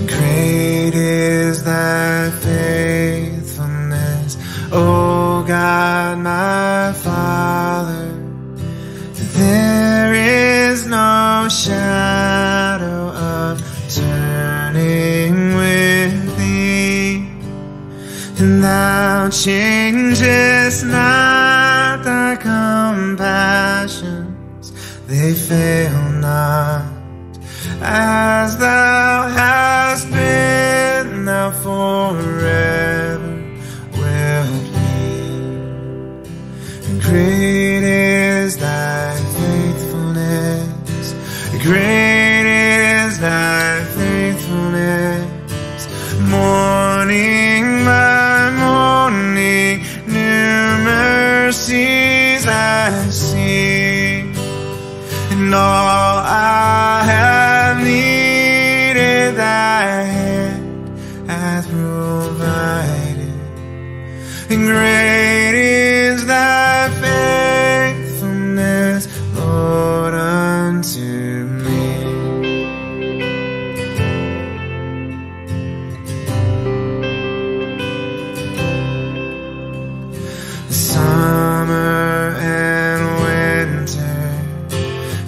Great is thy faithfulness, O God, my Father. There is no shadow of turning with thee, and thou changest not. Thy compassions, they fail not. As thou hast been, thou forever wilt be. And great is thy faithfulness, great is thy faithfulness. Morning by morning, new mercies I see, and all I have needed thy hand hath provided. And great is thy faithfulness, Lord, unto me. Summer and winter,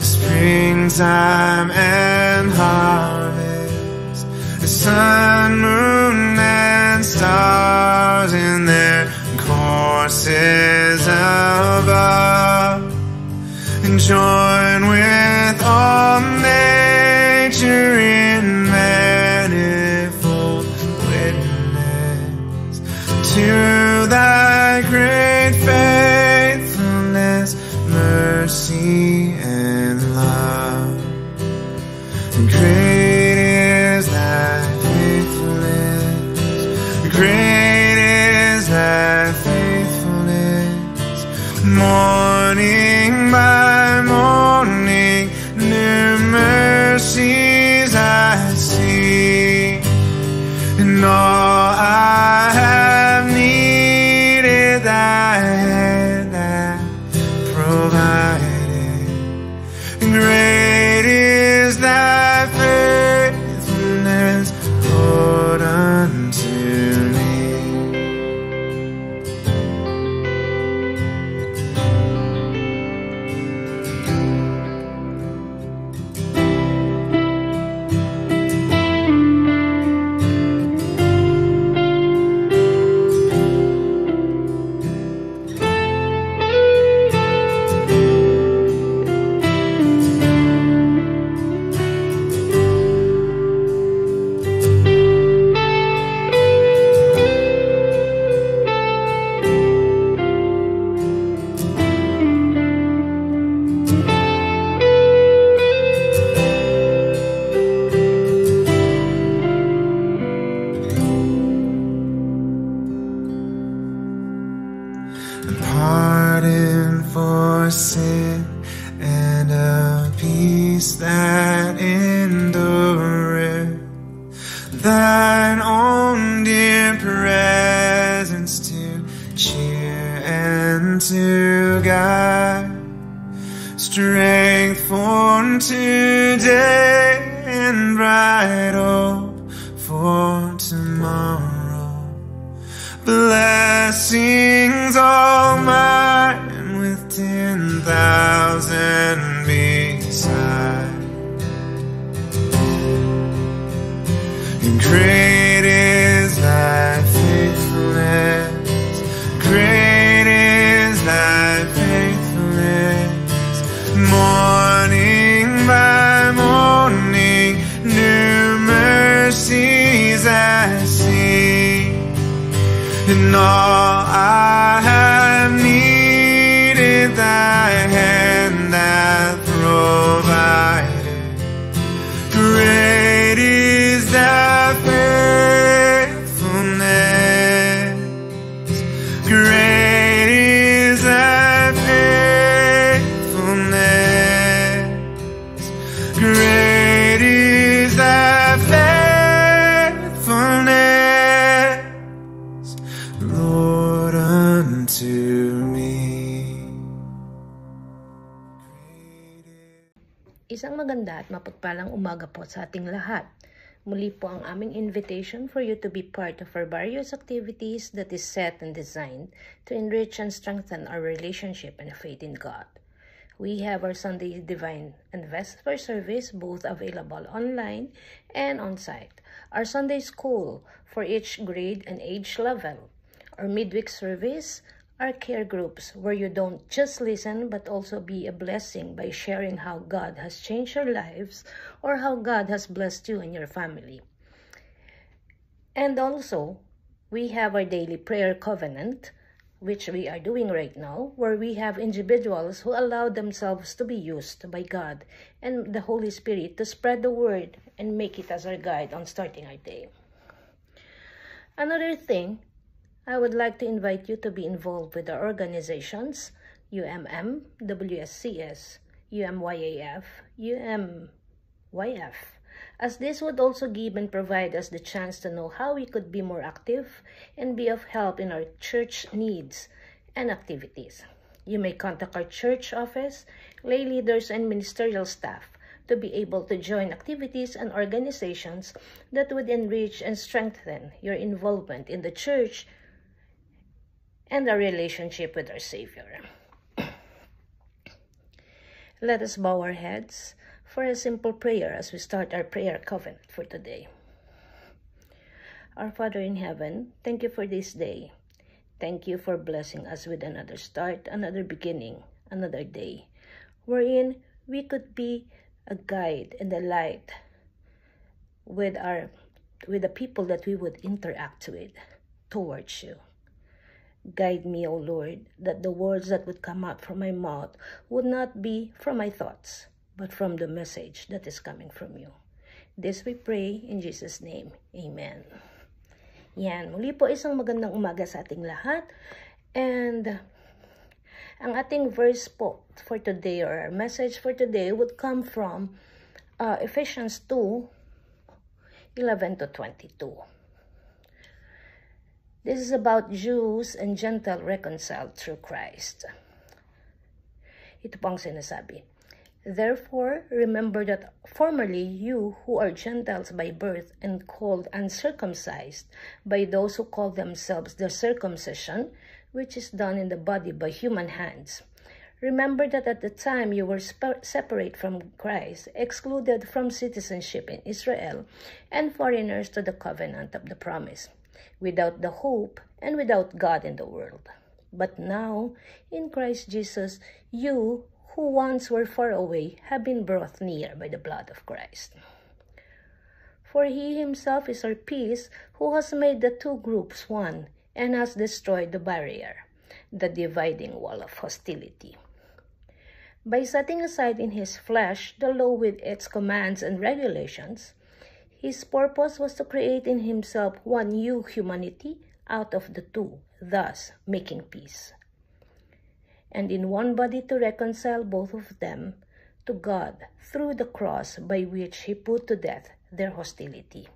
springtime and harvest, the sun, moon, and stars in their courses above, and join with all nature in manifold witness to thy great faithfulness, mercy, and love. And great is thy faithfulness, great is thy faithfulness. Morning by morning, new mercies I see, and all I have needed thy hand hath provided. And great is thy faithfulness, Lord, unto me. Pardon for sin and a peace that endureth, thine own dear presence to cheer and to guide, strength for today and bright hope for tomorrow, blessings all mine with 10,000 beside. And great is thy faithfulness, great is thy faithfulness. Morning by and all I have needed, thy hand hath provided. Great is thy faithfulness. Great is thy faithfulness. Great is thy faithfulness, Lord, unto me. Isang maganda at mapagpalang umaga po sa ating lahat. Muli po ang aming invitation for you to be part of our various activities that is set and designed to enrich and strengthen our relationship and faith in God. We have our Sunday Divine and Vesper service both available online and on-site. Our Sunday School for each grade and age level. Our midweek service, our care groups where you don't just listen but also be a blessing by sharing how God has changed your lives or how God has blessed you and your family. And also, we have our daily prayer covenant, which we are doing right now, where we have individuals who allow themselves to be used by God and the Holy Spirit to spread the word and make it as our guide on starting our day. Another thing, I would like to invite you to be involved with our organizations, UMM, WSCS, UMYAF, UMYF, as this would also give and provide us the chance to know how we could be more active and be of help in our church needs and activities. You may contact our church office, lay leaders, and ministerial staff to be able to join activities and organizations that would enrich and strengthen your involvement in the church and our relationship with our Savior. Let us bow our heads for a simple prayer as we start our prayer covenant for today. Our Father in heaven, thank you for this day. Thank you for blessing us with another start, another beginning, another day, wherein we could be a guide and a light with the people that we would interact with towards you. Guide me, O Lord, that the words that would come out from my mouth would not be from my thoughts, but from the message that is coming from you. This we pray in Jesus' name. Amen. Yan, muli po isang magandang umaga sa ating lahat. And ang ating verse po for today, or our message for today, would come from Ephesians 2:11 to 22. This is about Jews and Gentiles reconciled through Christ. Ito po ang sinasabi. Therefore, remember that formerly you who are Gentiles by birth and called uncircumcised by those who call themselves the circumcision, which is done in the body by human hands. Remember that at the time you were separate from Christ, excluded from citizenship in Israel, and foreigners to the covenant of the promise, without the hope and without God in the world. But now, in Christ Jesus, you who once were far away have been brought near by the blood of Christ. For he himself is our peace, who has made the two groups one and has destroyed the barrier, the dividing wall of hostility, by setting aside in his flesh the law with its commands and regulations. His purpose was to create in himself one new humanity out of the two, thus making peace, and in one body to reconcile both of them to God through the cross, by which he put to death their hostility.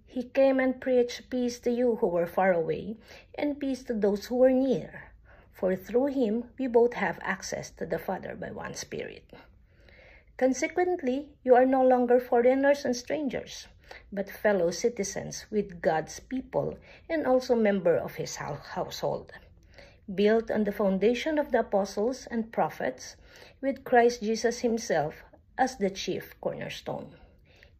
He came and preached peace to you who were far away, and peace to those who were near, for through him we both have access to the Father by one Spirit. Consequently, you are no longer foreigners and strangers, but fellow citizens with God's people and also members of his household, built on the foundation of the apostles and prophets, with Christ Jesus himself as the chief cornerstone.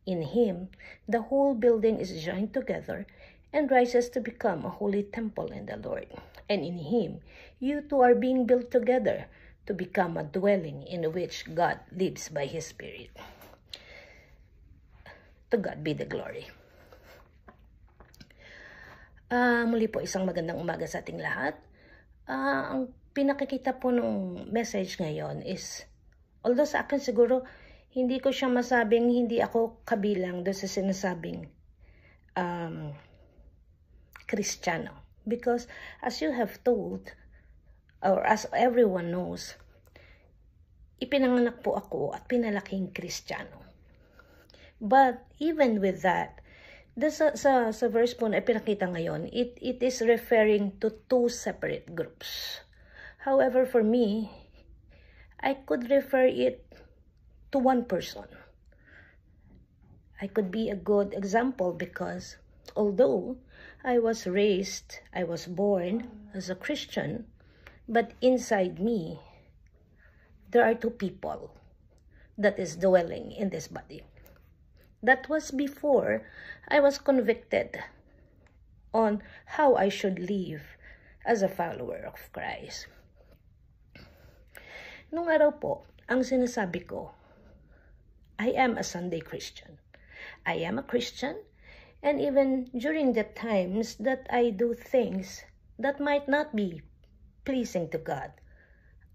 In him, the whole building is joined together and rises to become a holy temple in the Lord. And in him, you two are being built together to become a dwelling in which God lives by his Spirit. To God be the glory. Muli po isang magandang umaga sa ating lahat. Ang pinakikita po ng message ngayon is, although sa akin siguro, hindi ko siya masabing hindi ako kabilang doon sa sinasabing Kristiyano. Because as you have told, or as everyone knows, ipinanganak po ako at pinalaking Kristiyano. But even with that, sa verse po na ipinakita ngayon, it is referring to two separate groups. However, for me, I could refer it to one person. I could be a good example because although I was born as a Christian, but inside me, there are two people that is dwelling in this body. That was before I was convicted on how I should live as a follower of Christ. Nung araw po, ang sinasabi ko, I am a Sunday Christian. I am a Christian, and even during the times that I do things that might not be pleasing to God,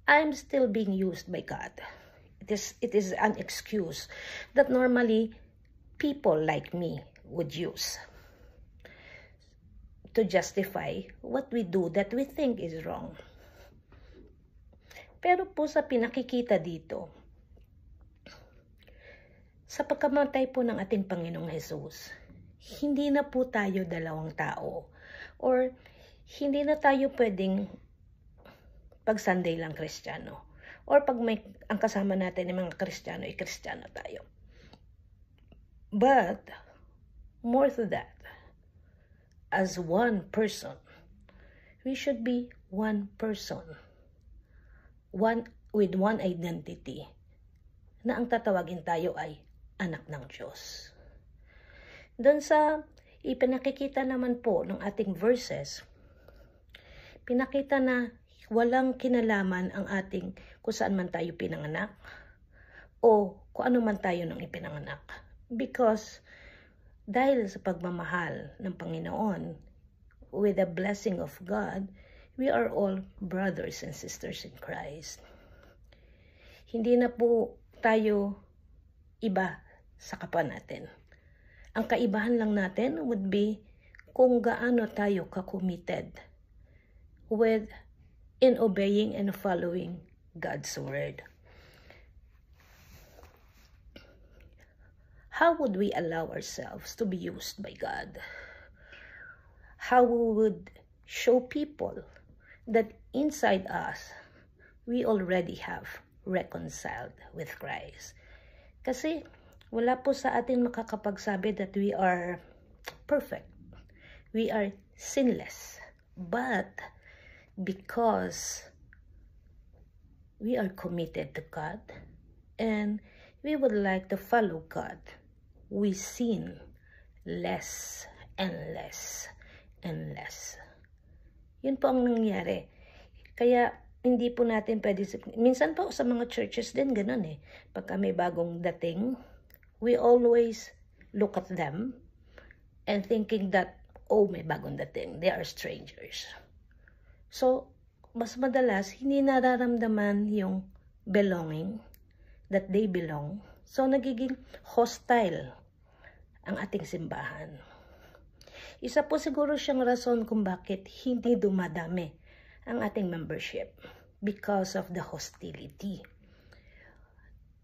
I'm still being used by God. It is an excuse that normally people like me would use to justify what we do that we think is wrong. Pero po sa pinakikita dito, sa pagkamatay po ng ating Panginoong Jesus, hindi na po tayo dalawang tao, or hindi na tayo pwedeng pag Sunday lang Kristiyano, or pag ang kasama natin ng mga Kristiyano, Kristiyano tayo. But, more to that, as one person, we should be one person, one with one identity, na ang tatawagin tayo ay anak ng Diyos. Doon sa ipinakikita naman po ng ating verses, pinakita na walang kinalaman ang ating kung saan man tayo pinanganak o kung ano man tayo nang ipinanganak. Because dahil sa pagmamahal ng Panginoon, with the blessing of God, we are all brothers and sisters in Christ. Hindi na po tayo iba sa kapwa natin. Ang kaibahan lang natin would be kung gaano tayo ka-committed in obeying and following God's word. How would we allow ourselves to be used by God? How we would show people that inside us, we already have reconciled with Christ. Kasi wala po sa atin makakapagsabi that we are perfect. We are sinless. But because we are committed to God and we would like to follow God, we sin less and less and less. Yun po ang nangyari. Kaya hindi po natin pwede, minsan po sa mga churches din ganun eh. Pagka may bagong dating, we always look at them and thinking that, oh, may bagong dating, they are strangers. So, mas madalas, hindi nararamdaman yung belonging, that they belong. So, nagiging hostile ang ating simbahan. Isa po siguro siyang rason kung bakit hindi dumadami ang ating membership, because of the hostility.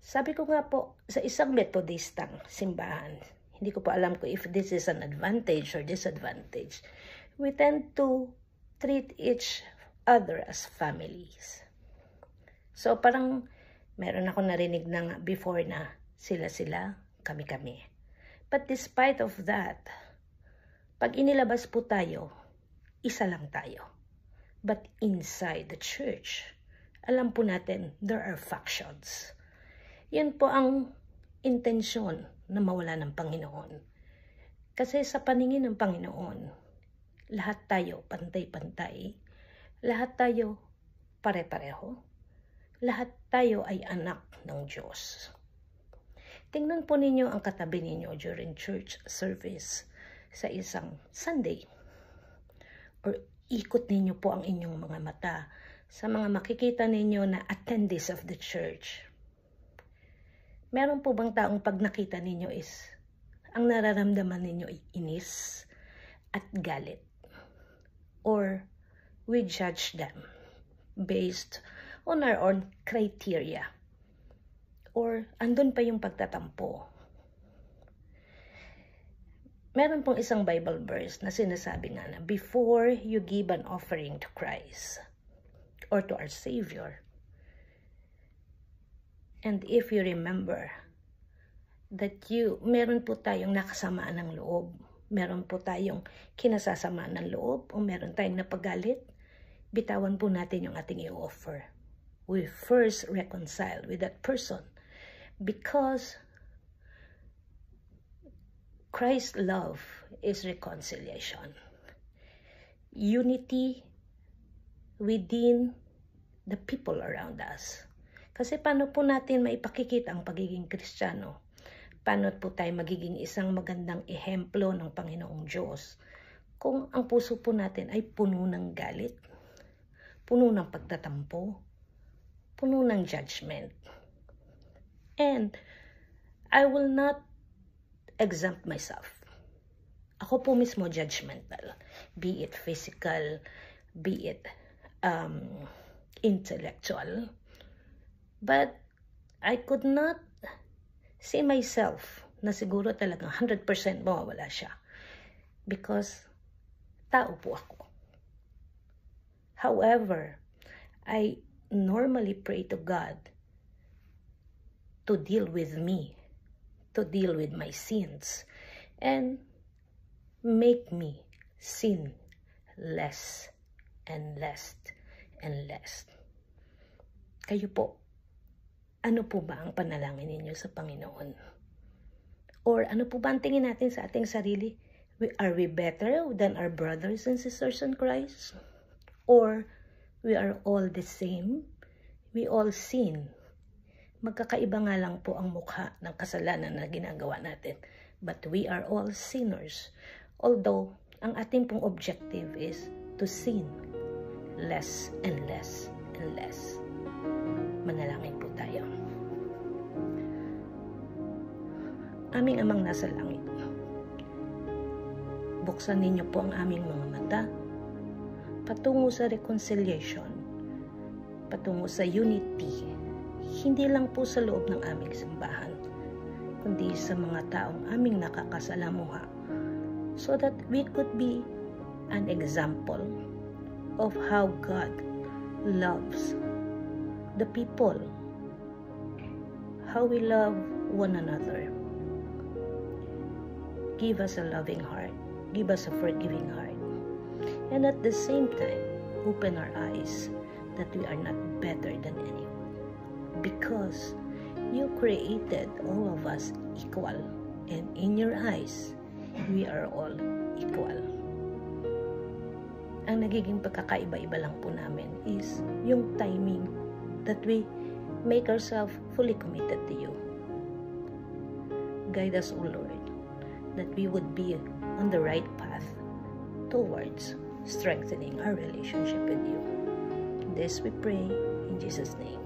Sabi ko nga po, sa isang Methodistang simbahan, hindi ko pa alam kung if this is an advantage or disadvantage, we tend to treat each other as families. So parang meron ako narinig na before na sila-sila, kami-kami. But despite of that, pag inilabas po tayo, isa lang tayo. But inside the church, alam po natin, there are factions. Yan po ang intensyon na mawala ng Panginoon. Kasi sa paningin ng Panginoon, lahat tayo pantay-pantay, lahat tayo pare-pareho, lahat tayo ay anak ng Diyos. Tingnan po ninyo ang katabi ninyo during church service sa isang Sunday. or ikot ninyo po ang inyong mga mata sa mga makikita ninyo na attendees of the church. Meron po bang taong pag nakita ninyo is ang nararamdaman ninyo ay inis at galit? Or we judge them based on our own criteria? Or andun pa yung pagtatampo? Meron pong isang Bible verse na sinasabi nga na before you give an offering to Christ or to our Savior, and if you remember that meron po tayong nakasamaan ng loob, meron po tayong kinasasamaan ng loob, o meron tayong napagalit, bitawan po natin yung ating i-offer. We first reconcile with that person because Christ's love is reconciliation. Unity within the people around us. Kasi paano po natin maipakikita ang pagiging Kristiyano? Paano po tayo magiging isang magandang ehemplo ng Panginoong Diyos kung ang puso po natin ay puno ng galit, puno ng pagtatampo, puno ng judgment? And I will not exempt myself. Ako po mismo judgmental, be it physical, be it intellectual. But I could not see myself na siguro talagang 100% mawawala siya. Because tao po ako. However, I normally pray to God to deal with me, to deal with my sins, and make me sin less and less and less. Kayo po, ano po ba ang panalangin ninyo sa Panginoon? Or ano po ba ang tingin natin sa ating sarili? Are we better than our brothers and sisters in Christ? Or we are all the same? We all sin. Magkakaiba nga lang po ang mukha ng kasalanan na ginagawa natin. But we are all sinners. Although, ang ating pong objective is to sin less and less and less. Manalangin po tayo. Aming Amang nasa langit, buksan ninyo po ang aming mga mata patungo sa reconciliation, patungo sa unity, hindi lang po sa loob ng aming simbahan, kundi sa mga taong aming nakakasalamuha, so that we could be an example of how God loves the people, how we love one another. Give us a loving heart, give us a forgiving heart, and at the same time, open our eyes that we are not better than anyone, because you created all of us equal, and in your eyes, we are all equal. Ang nagiging pagkakaiba-iba lang po namin is yung timing that we make ourselves fully committed to you. Guide us, O Lord, that we would be on the right path towards strengthening our relationship with you. This we pray in Jesus' name.